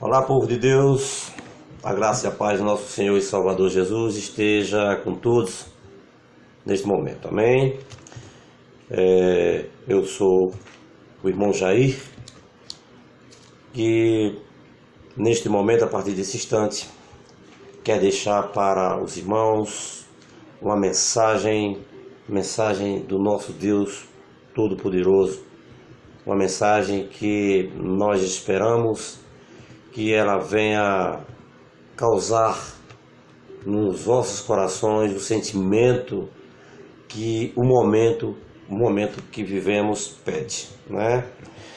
Olá, povo de Deus, a graça e a paz do nosso Senhor e Salvador Jesus esteja com todos neste momento, amém? Eu sou o irmão Jair e neste momento, a partir desse instante, quero deixar para os irmãos uma mensagem do nosso Deus Todo-Poderoso, uma mensagem que nós esperamos que ela venha causar nos vossos corações o sentimento que o momento que vivemos pede, né?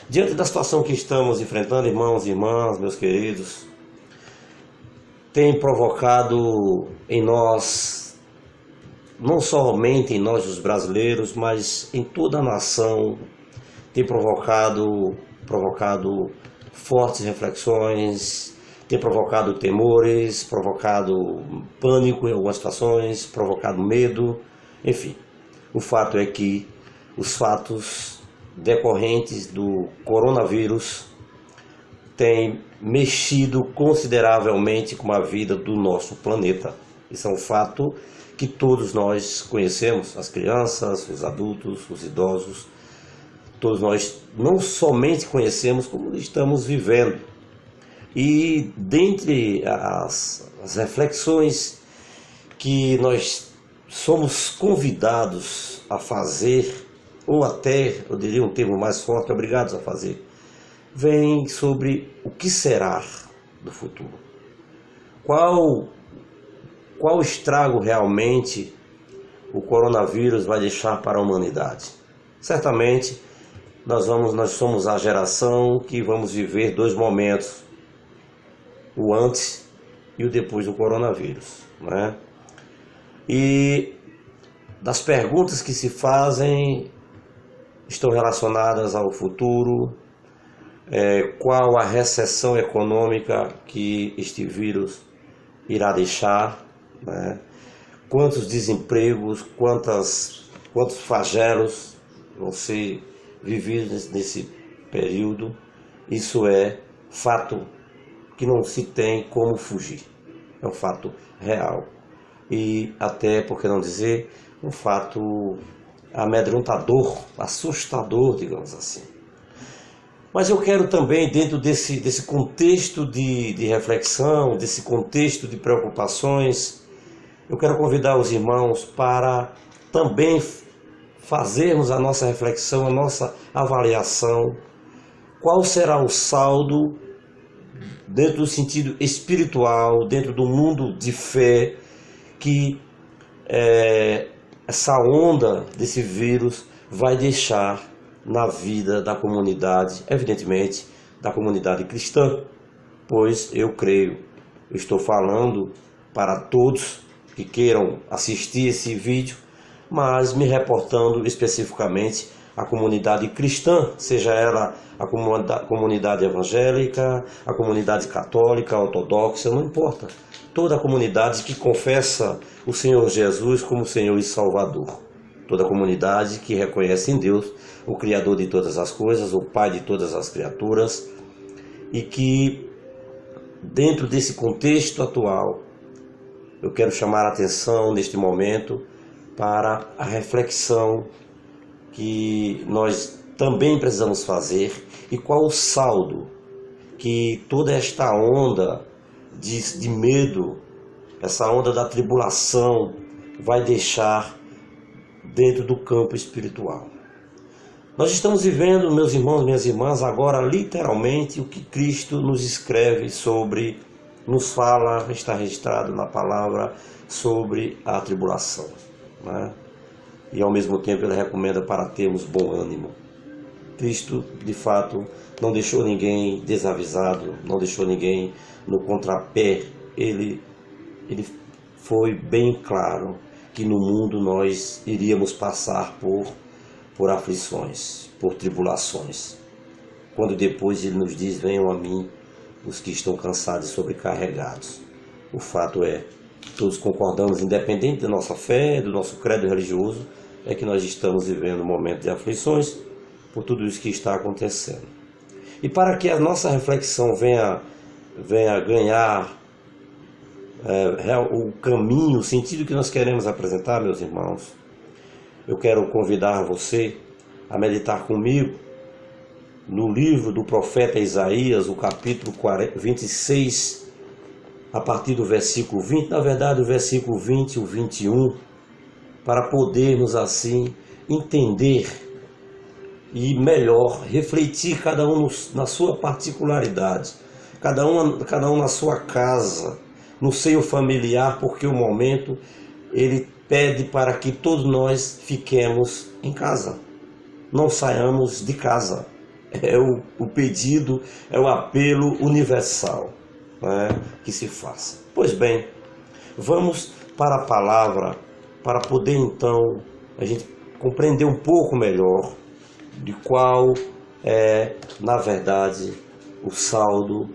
Diante da situação que estamos enfrentando, irmãos e irmãs, meus queridos, tem provocado em nós, não somente em nós os brasileiros, mas em toda a nação, tem provocado fortes reflexões, tem provocado temores, provocado pânico em algumas situações, provocado medo, enfim. O fato é que os fatos decorrentes do coronavírus têm mexido consideravelmente com a vida do nosso planeta. Isso é um fato que todos nós conhecemos, as crianças, os adultos, os idosos. Todos nós não somente conhecemos, como estamos vivendo. E dentre as reflexões que nós somos convidados a fazer, ou até, eu diria um termo mais forte, obrigados a fazer, vem sobre o que será do futuro. Qual estrago realmente o coronavírus vai deixar para a humanidade? Certamente, nós somos a geração que vamos viver dois momentos, o antes e o depois do coronavírus, né? E das perguntas que se fazem estão relacionadas ao futuro, qual a recessão econômica que este vírus irá deixar, né? Quantos desempregos, quantos flagelos vão ser vividos nesse período. Isso é fato que não se tem como fugir, é um fato real e até, por que não dizer, um fato amedrontador, assustador, digamos assim. Mas eu quero também, dentro desse contexto de reflexão, desse contexto de preocupações, eu quero convidar os irmãos para também fazermos a nossa reflexão, a nossa avaliação. Qual será o saldo dentro do sentido espiritual, dentro do mundo de fé, que essa onda desse vírus vai deixar na vida da comunidade, evidentemente, da comunidade cristã? Pois eu creio, eu estou falando para todos que queiram assistir esse vídeo, mas me reportando especificamente à comunidade cristã, seja ela a comunidade evangélica, a comunidade católica, ortodoxa, não importa. Toda a comunidade que confessa o Senhor Jesus como Senhor e Salvador. Toda a comunidade que reconhece em Deus o Criador de todas as coisas, o Pai de todas as criaturas, e que, dentro desse contexto atual, eu quero chamar a atenção neste momento para a reflexão que nós também precisamos fazer e qual o saldo que toda esta onda de medo, essa onda da tribulação vai deixar dentro do campo espiritual. Nós estamos vivendo, meus irmãos, minhas irmãs, agora literalmente o que Cristo nos escreve sobre, nos fala, está registrado na palavra sobre a tribulação, né? E ao mesmo tempo ele recomenda para termos bom ânimo. Cristo, de fato, não deixou ninguém desavisado, não deixou ninguém no contrapé. Ele foi bem claro que no mundo nós iríamos passar por aflições, por tribulações. Quando depois ele nos diz: venham a mim os que estão cansados e sobrecarregados. O fato é, todos concordamos, independente da nossa fé, do nosso credo religioso, é que nós estamos vivendo um momento de aflições por tudo isso que está acontecendo. E para que a nossa reflexão venha venha ganhar o caminho, o sentido que nós queremos apresentar, meus irmãos, eu quero convidar você a meditar comigo no livro do profeta Isaías, o capítulo 26, a partir do versículo 20, na verdade o versículo 20 e o 21, para podermos assim entender e melhor refletir cada um na sua particularidade, cada um na sua casa, no seio familiar, porque o momento ele pede para que todos nós fiquemos em casa, não saiamos de casa. É o pedido, é o apelo universal, né, que se faça. Pois bem, vamos para a palavra para poder então a gente compreender um pouco melhor de qual é, na verdade, o saldo,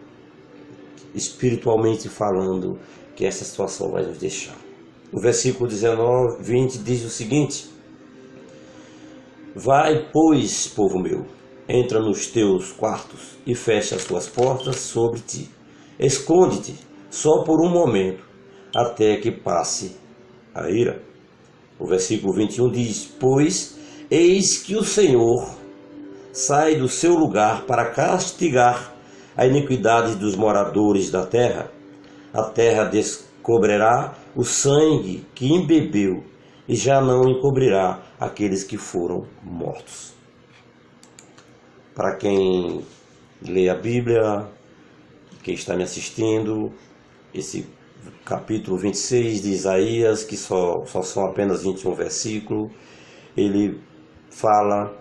espiritualmente falando, que essa situação vai nos deixar. O versículo 19, 20 diz o seguinte: vai, pois, povo meu, entra nos teus quartos e fecha as tuas portas sobre ti. Esconde-te só por um momento, até que passe a ira. O versículo 21 diz: pois eis que o Senhor sai do seu lugar para castigar a iniquidade dos moradores da terra. A terra descobrirá o sangue que embebeu e já não encobrirá aqueles que foram mortos. Para quem lê a Bíblia, quem está me assistindo, esse capítulo 26 de Isaías, que só são apenas 21 versículos, ele fala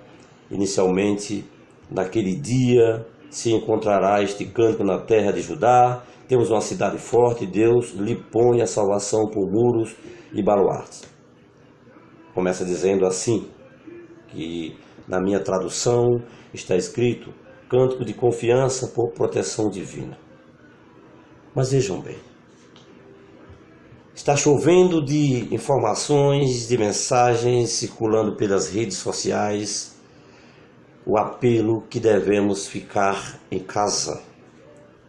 inicialmente: naquele dia se encontrará este cântico na terra de Judá, temos uma cidade forte, Deus lhe põe a salvação por muros e baluartes. Começa dizendo assim, que na minha tradução está escrito: cântico de confiança por proteção divina. Mas vejam bem, está chovendo de informações, de mensagens circulando pelas redes sociais, o apelo que devemos ficar em casa.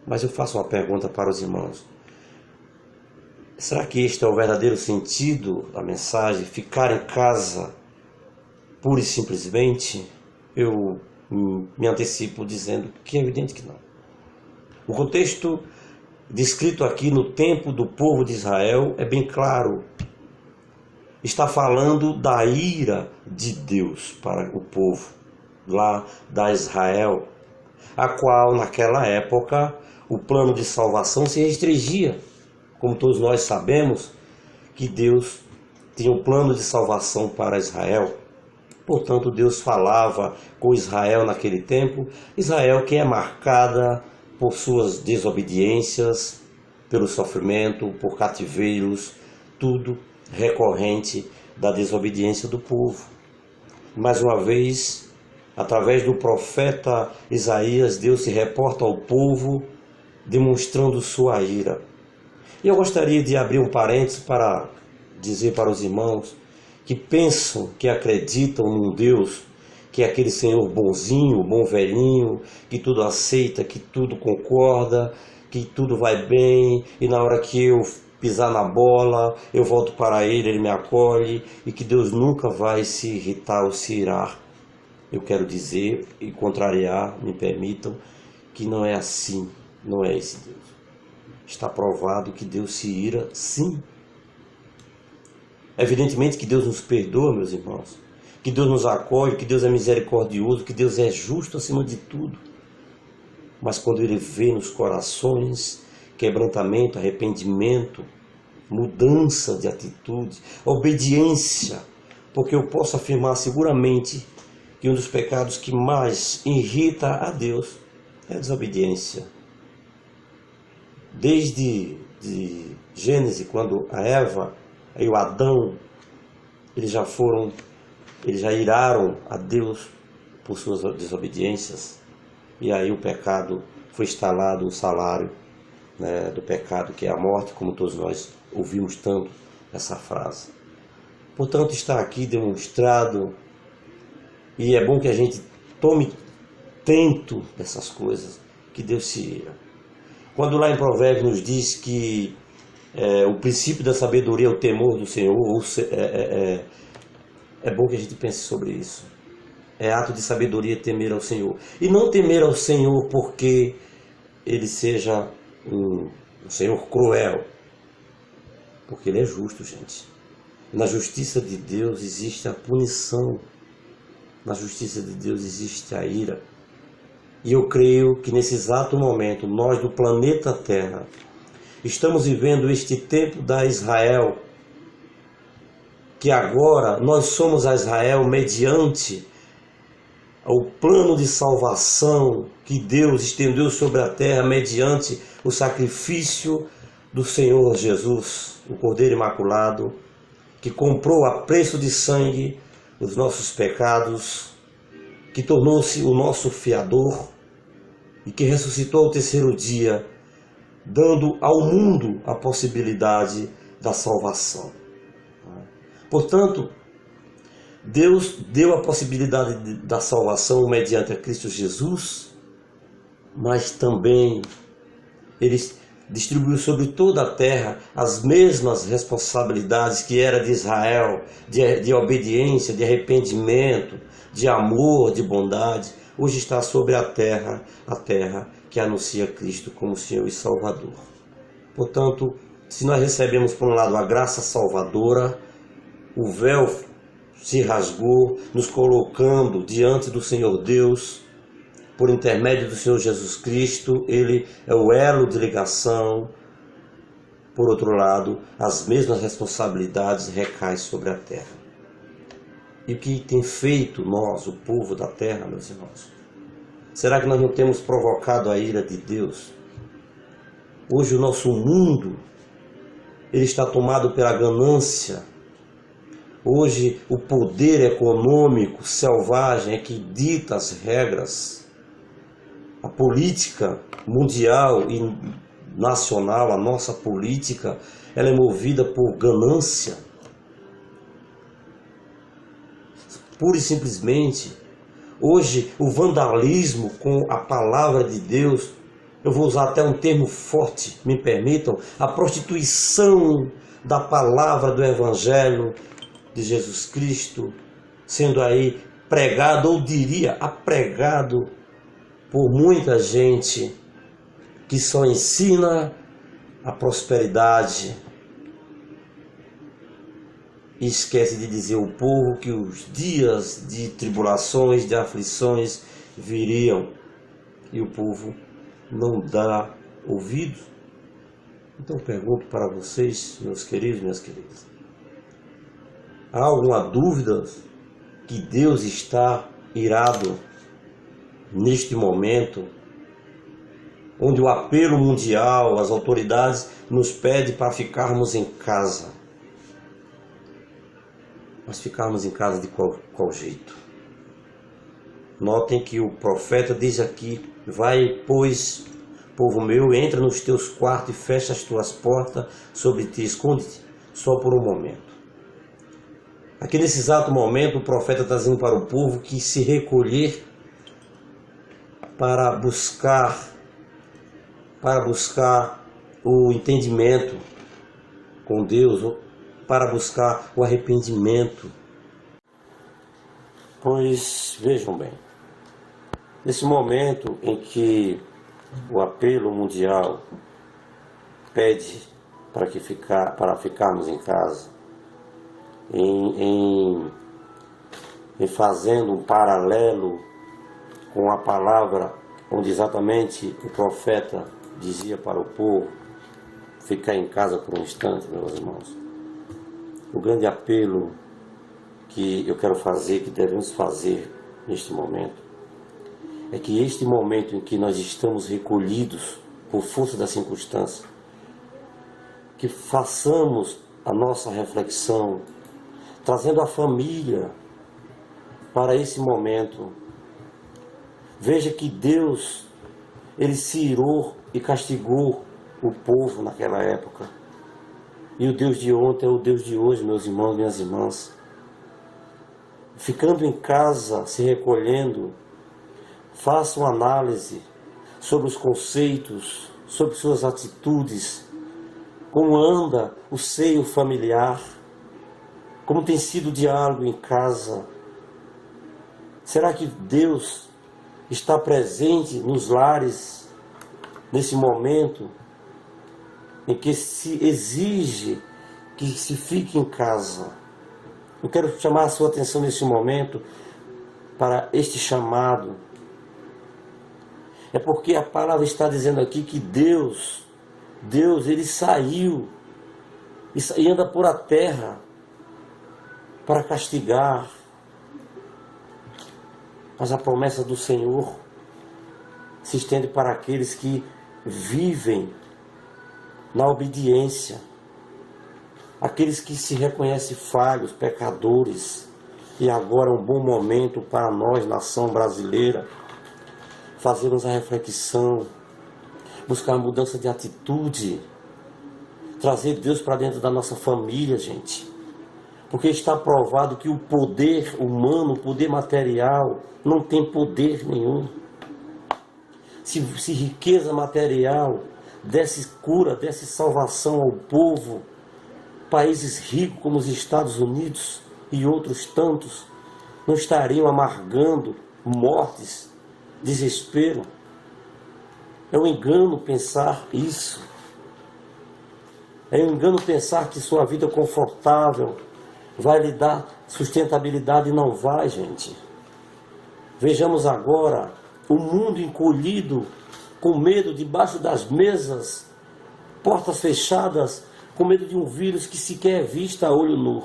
Mas eu faço uma pergunta para os irmãos: será que este é o verdadeiro sentido da mensagem, ficar em casa pura e simplesmente? Eu me antecipo dizendo que é evidente que não. O contexto descrito aqui no tempo do povo de Israel é bem claro. Está falando da ira de Deus para o povo lá da Israel, a qual naquela época o plano de salvação se restringia. Como todos nós sabemos que Deus tinha um plano de salvação para Israel. Portanto, Deus falava com Israel naquele tempo, Israel que é marcada por suas desobediências, pelo sofrimento, por cativeiros, tudo recorrente da desobediência do povo. Mais uma vez, através do profeta Isaías, Deus se reporta ao povo, demonstrando sua ira. E eu gostaria de abrir um parênteses para dizer para os irmãos que pensam, que acreditam num Deus que é aquele Senhor bonzinho, bom velhinho, que tudo aceita, que tudo concorda, que tudo vai bem, e na hora que eu pisar na bola, eu volto para Ele, Ele me acolhe, e que Deus nunca vai se irritar ou se irar. Eu quero dizer e contrariar, me permitam, que não é assim, não é esse Deus. Está provado que Deus se ira, sim. Evidentemente que Deus nos perdoa, meus irmãos, que Deus nos acolhe, que Deus é misericordioso, que Deus é justo acima de tudo. Mas quando Ele vê nos corações quebrantamento, arrependimento, mudança de atitude, obediência, porque eu posso afirmar seguramente que um dos pecados que mais irrita a Deus é a desobediência. Desde Gênesis, quando a Eva e o Adão, eles já iraram a Deus por suas desobediências, e aí o pecado foi instalado, o salário, né, do pecado, que é a morte, como todos nós ouvimos tanto essa frase. Portanto, está aqui demonstrado, e é bom que a gente tome tento dessas coisas, que Deus se ira. Quando lá em Provérbios nos diz que o princípio da sabedoria é o temor do Senhor, é bom que a gente pense sobre isso. É ato de sabedoria temer ao Senhor. E não temer ao Senhor porque Ele seja um Senhor cruel. Porque Ele é justo, gente. Na justiça de Deus existe a punição. Na justiça de Deus existe a ira. E eu creio que nesse exato momento, nós do planeta Terra, estamos vivendo este tempo da Israel, que agora nós somos a Israel mediante o plano de salvação que Deus estendeu sobre a terra mediante o sacrifício do Senhor Jesus, o Cordeiro Imaculado, que comprou a preço de sangue os nossos pecados, que tornou-se o nosso fiador e que ressuscitou ao terceiro dia, dando ao mundo a possibilidade da salvação. Portanto, Deus deu a possibilidade da salvação mediante a Cristo Jesus, mas também Ele distribuiu sobre toda a terra as mesmas responsabilidades que era de Israel, de obediência, de arrependimento, de amor, de bondade. Hoje está sobre a terra que anuncia Cristo como Senhor e Salvador. Portanto, se nós recebemos por um lado a graça salvadora, o véu se rasgou, nos colocando diante do Senhor Deus, por intermédio do Senhor Jesus Cristo, Ele é o elo de ligação. Por outro lado, as mesmas responsabilidades recaem sobre a terra. E o que tem feito nós, o povo da terra, meus irmãos? Será que nós não temos provocado a ira de Deus? Hoje o nosso mundo, ele está tomado pela ganância. Hoje o poder econômico selvagem é que dita as regras. A política mundial e nacional, a nossa política, ela é movida por ganância. Pura e simplesmente, hoje o vandalismo com a palavra de Deus, eu vou usar até um termo forte, me permitam, a prostituição da palavra do Evangelho de Jesus Cristo, sendo aí pregado, ou diria, apregado por muita gente que só ensina a prosperidade e esquece de dizer ao povo que os dias de tribulações, de aflições viriam, e o povo não dá ouvido. Então eu pergunto para vocês, meus queridos, minhas queridas, há alguma dúvida que Deus está irado neste momento, onde o apelo mundial, as autoridades nos pedem para ficarmos em casa? Mas ficarmos em casa de qual jeito? Notem que o profeta diz aqui: vai, pois, povo meu, entra nos teus quartos e fecha as tuas portas sobre ti, esconde-te só por um momento. Aqui nesse exato momento o profeta está dizendo para o povo que se recolher para buscar o entendimento com Deus, para buscar o arrependimento. Pois vejam bem, nesse momento em que o apelo mundial pede para ficarmos em casa, em fazendo um paralelo com a palavra onde exatamente o profeta dizia para o povo ficar em casa por um instante, meus irmãos. O grande apelo que eu quero fazer, que devemos fazer neste momento, é que este momento em que nós estamos recolhidos por força da circunstância, que façamos a nossa reflexão, trazendo a família para esse momento. Veja que Deus, Ele se irou e castigou o povo naquela época. E o Deus de ontem é o Deus de hoje, meus irmãos e minhas irmãs. Ficando em casa, se recolhendo, faça uma análise sobre os conceitos, sobre suas atitudes, como anda o seio familiar, como tem sido o diálogo em casa. Será que Deus está presente nos lares nesse momento em que se exige que se fique em casa? Eu quero chamar a sua atenção nesse momento para este chamado. É porque a palavra está dizendo aqui que Deus, ele saiu e anda por a terra para castigar. Mas a promessa do Senhor se estende para aqueles que vivem na obediência, aqueles que se reconhecem falhos, pecadores. E agora é um bom momento para nós, nação brasileira, fazermos a reflexão, buscar uma mudança de atitude, trazer Deus para dentro da nossa família, gente. Porque está provado que o poder humano, o poder material, não tem poder nenhum. Se riqueza material desse cura, desse salvação ao povo, países ricos como os Estados Unidos e outros tantos não estariam amargando mortes, desespero. É um engano pensar isso. É um engano pensar que sua vida confortável vai lhe dar sustentabilidade, e não vai, gente. Vejamos agora o mundo encolhido, com medo, debaixo das mesas, portas fechadas, com medo de um vírus que sequer é visto a olho nu.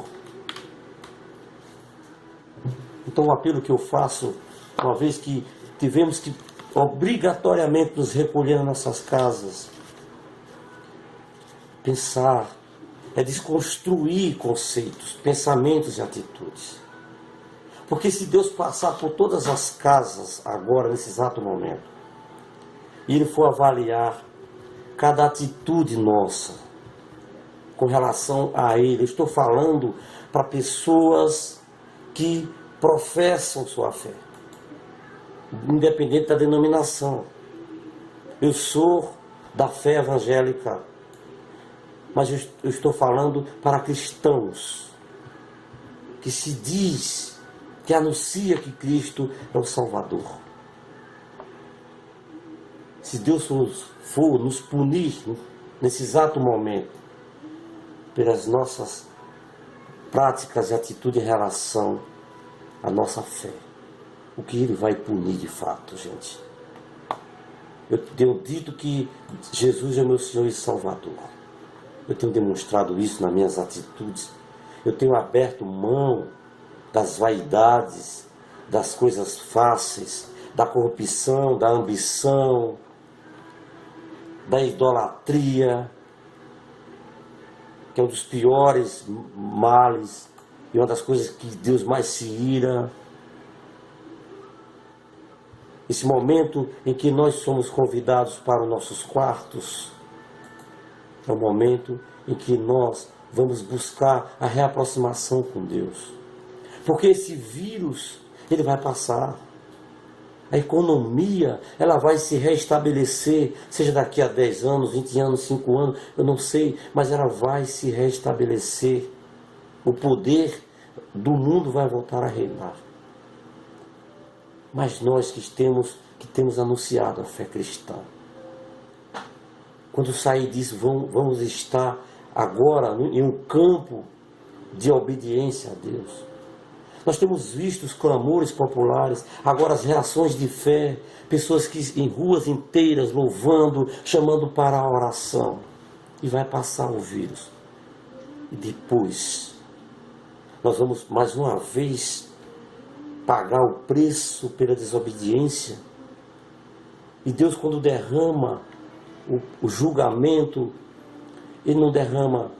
Então o apelo que eu faço, uma vez que tivemos que obrigatoriamente nos recolher nas nossas casas, pensar, é desconstruir conceitos, pensamentos e atitudes. Porque se Deus passar por todas as casas agora, nesse exato momento, e Ele for avaliar cada atitude nossa com relação a Ele, eu estou falando para pessoas que professam sua fé, independente da denominação. Eu sou da fé evangélica, mas eu estou falando para cristãos que se diz, que anuncia que Cristo é o Salvador. Se Deus for nos punir nesse exato momento pelas nossas práticas e atitudes em relação à nossa fé, o que Ele vai punir de fato, gente? Eu tenho dito que Jesus é meu Senhor e Salvador. Eu tenho demonstrado isso nas minhas atitudes. Eu tenho aberto mão das vaidades, das coisas fáceis, da corrupção, da ambição, da idolatria, que é um dos piores males e uma das coisas que Deus mais se ira. Esse momento em que nós somos convidados para os nossos quartos, é o momento em que nós vamos buscar a reaproximação com Deus. Porque esse vírus, ele vai passar. A economia, ela vai se restabelecer, seja daqui a 10 anos, 20 anos, 5 anos, eu não sei, mas ela vai se restabelecer. O poder do mundo vai voltar a reinar. Mas nós que temos anunciado a fé cristã, quando sair disso, vamos estar agora em um campo de obediência a Deus. Nós temos visto os clamores populares, agora as reações de fé, pessoas que em ruas inteiras louvando, chamando para a oração. E vai passar o vírus. E depois, nós vamos mais uma vez pagar o preço pela desobediência. E Deus, quando derrama o julgamento, Ele não derrama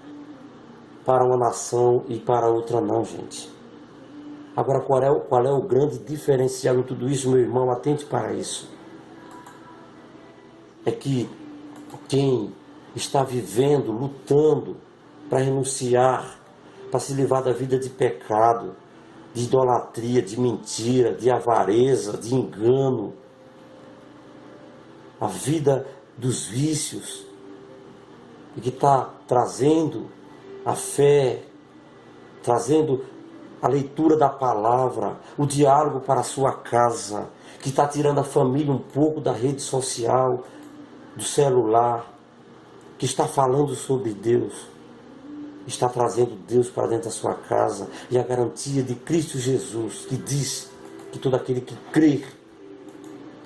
para uma nação e para outra não, gente. Agora, qual é o grande diferencial em tudo isso, meu irmão? Atente para isso. É que quem está vivendo, lutando para renunciar, para se livrar da vida de pecado, de idolatria, de mentira, de avareza, de engano, a vida dos vícios, e que está trazendo a fé, trazendo a leitura da palavra, o diálogo para a sua casa, que está tirando a família um pouco da rede social, do celular, que está falando sobre Deus, está trazendo Deus para dentro da sua casa, e a garantia de Cristo Jesus, que diz que todo aquele que crer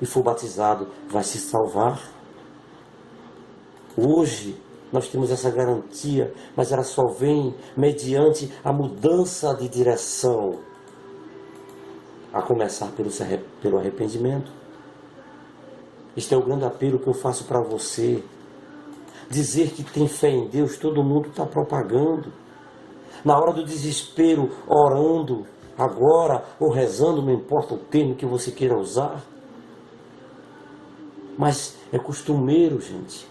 e for batizado vai se salvar. Hoje nós temos essa garantia, mas ela só vem mediante a mudança de direção, a começar pelo arrependimento. Este é o grande apelo que eu faço para você. Dizer que tem fé em Deus, todo mundo está propagando. Na hora do desespero, orando, agora, ou rezando, não importa o termo que você queira usar. Mas é costumeiro, gente.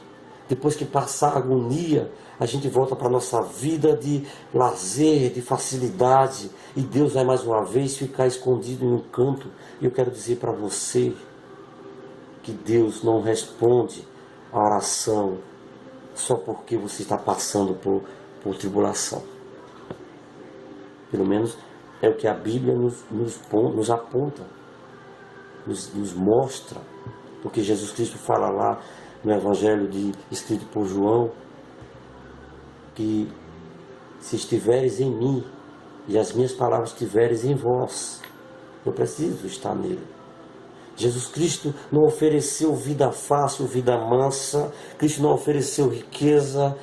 Depois que passar a agonia, a gente volta para a nossa vida de lazer, de facilidade. E Deus vai mais uma vez ficar escondido em um canto. E eu quero dizer para você que Deus não responde a oração só porque você está passando por tribulação. Pelo menos é o que a Bíblia nos aponta, nos mostra. Porque Jesus Cristo fala lá no Evangelho escrito por João, que se estiveres em mim e as minhas palavras estiveres em vós, eu preciso estar nele. Jesus Cristo não ofereceu vida fácil, vida mansa. Cristo não ofereceu riqueza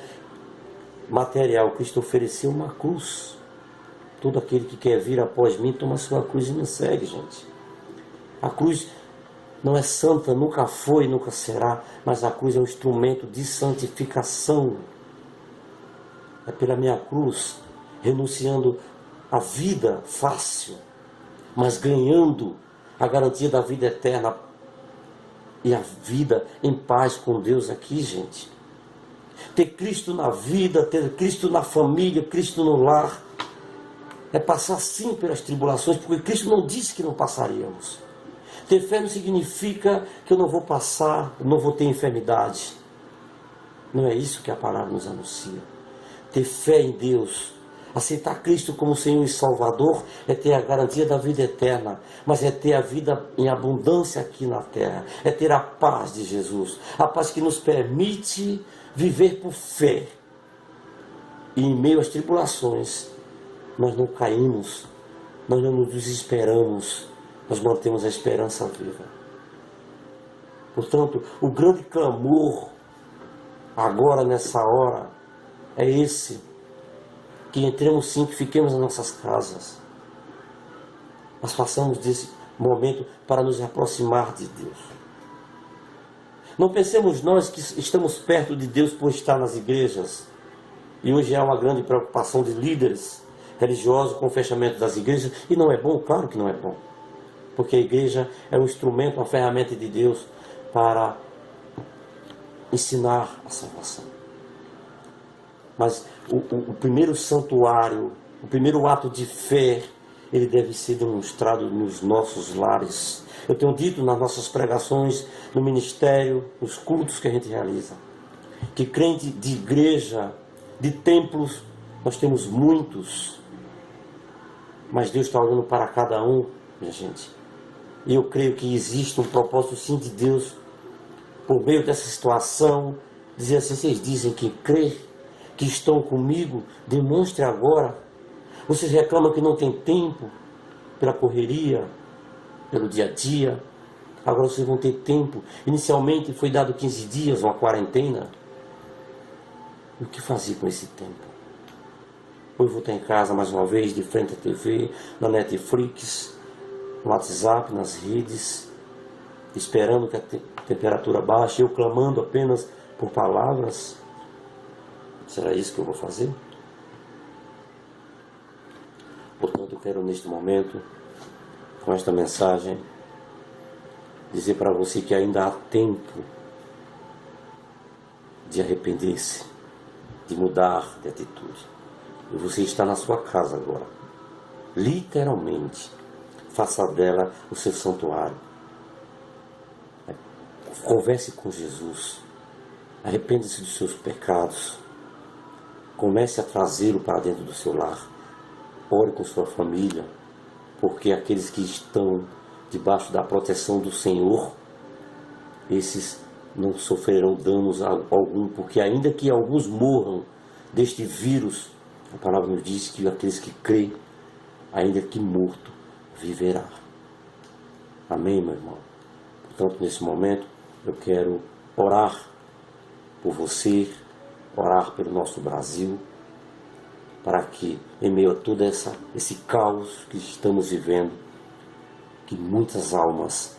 material. Cristo ofereceu uma cruz. Todo aquele que quer vir após mim, toma sua cruz e me segue, gente. A cruz não é santa, nunca foi, nunca será, mas a cruz é um instrumento de santificação. É pela minha cruz, renunciando à vida fácil, mas ganhando a garantia da vida eterna e a vida em paz com Deus aqui, gente. Ter Cristo na vida, ter Cristo na família, Cristo no lar, é passar sim pelas tribulações, porque Cristo não disse que não passaríamos. Ter fé não significa que eu não vou passar, não vou ter enfermidade. Não é isso que a palavra nos anuncia. Ter fé em Deus, aceitar Cristo como Senhor e Salvador, é ter a garantia da vida eterna, mas é ter a vida em abundância aqui na terra, é ter a paz de Jesus, a paz que nos permite viver por fé. E em meio às tribulações, nós não caímos, nós não nos desesperamos, nós mantemos a esperança viva. Portanto, o grande clamor agora nessa hora é esse: que entremos sim, que fiquemos nas nossas casas. Nós passamos desse momento para nos aproximar de Deus. Não pensemos nós que estamos perto de Deus por estar nas igrejas. E hoje há uma grande preocupação de líderes religiosos com o fechamento das igrejas. E não é bom? Claro que não é bom. Porque a igreja é um instrumento, uma ferramenta de Deus para ensinar a salvação. Mas o primeiro santuário, o primeiro ato de fé, ele deve ser demonstrado nos nossos lares. Eu tenho dito nas nossas pregações, no ministério, nos cultos que a gente realiza, que crente de igreja, de templos, nós temos muitos. Mas Deus está olhando para cada um, minha gente. E eu creio que existe um propósito sim de Deus, por meio dessa situação, dizer assim: vocês dizem que crê, que estão comigo, demonstre agora. Vocês reclamam que não tem tempo, pela correria, pelo dia a dia. Agora vocês vão ter tempo. Inicialmente foi dado 15 dias, uma quarentena. E o que fazer com esse tempo? Hoje vou estar em casa mais uma vez, de frente à TV, na Netflix, no WhatsApp, nas redes, esperando que a temperatura baixe, eu clamando apenas por palavras. Será isso que eu vou fazer? Portanto, eu quero neste momento, com esta mensagem, dizer para você que ainda há tempo de arrepender-se, de mudar de atitude. E você está na sua casa agora. Literalmente, faça dela o seu santuário. Converse com Jesus. Arrependa-se dos seus pecados. Comece a trazê-lo para dentro do seu lar. Ore com sua família, porque aqueles que estão debaixo da proteção do Senhor, esses não sofrerão danos algum, porque ainda que alguns morram deste vírus, a palavra nos diz que aqueles que creem, ainda que morto, viverá. Amém, meu irmão? Portanto, nesse momento, eu quero orar por você, orar pelo nosso Brasil, para que, em meio a todo esse caos que estamos vivendo, que muitas almas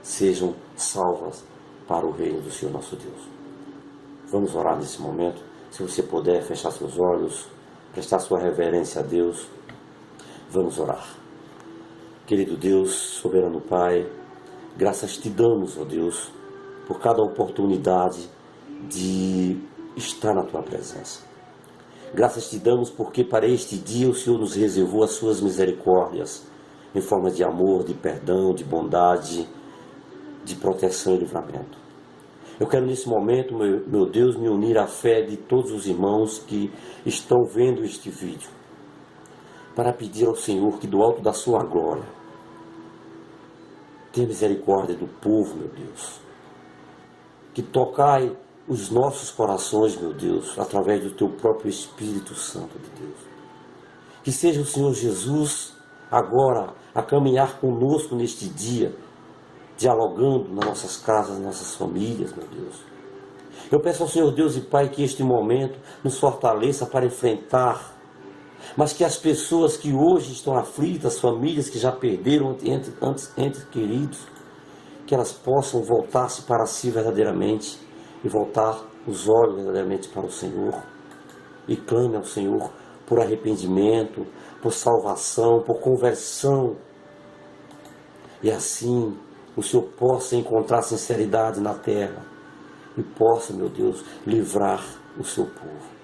sejam salvas para o reino do Senhor nosso Deus. Vamos orar nesse momento. Se você puder fechar seus olhos, prestar sua reverência a Deus, vamos orar. Querido Deus, soberano Pai, graças te damos, ó Deus, por cada oportunidade de estar na tua presença. Graças te damos porque para este dia o Senhor nos reservou as suas misericórdias, em forma de amor, de perdão, de bondade, de proteção e livramento. Eu quero nesse momento, meu Deus, me unir à fé de todos os irmãos que estão vendo este vídeo, para pedir ao Senhor que do alto da sua glória, tenha misericórdia do povo, meu Deus, que tocai os nossos corações, meu Deus, através do teu próprio Espírito Santo de Deus. Que seja o Senhor Jesus agora a caminhar conosco neste dia, dialogando nas nossas casas, nas nossas famílias, meu Deus. Eu peço ao Senhor Deus e Pai que este momento nos fortaleça para enfrentar, mas que as pessoas que hoje estão aflitas, famílias que já perderam entes queridos, que elas possam voltar-se para si verdadeiramente e voltar os olhos verdadeiramente para o Senhor e clame ao Senhor por arrependimento, por salvação, por conversão, e assim o Senhor possa encontrar sinceridade na terra e possa, meu Deus, livrar o seu povo.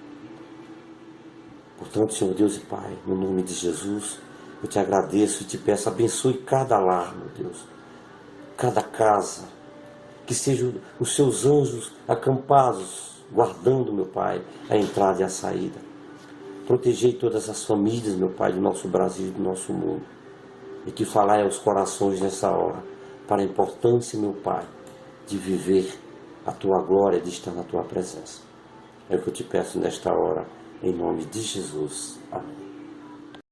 Portanto, Senhor Deus e Pai, no nome de Jesus, eu te agradeço e te peço, abençoe cada lar, meu Deus, cada casa, que sejam os seus anjos acampados, guardando, meu Pai, a entrada e a saída. Protegei todas as famílias, meu Pai, do nosso Brasil e do nosso mundo. E que falai aos corações nessa hora, para a importância, meu Pai, de viver a tua glória, de estar na tua presença. É o que eu te peço nesta hora, em nome de Jesus. Amém.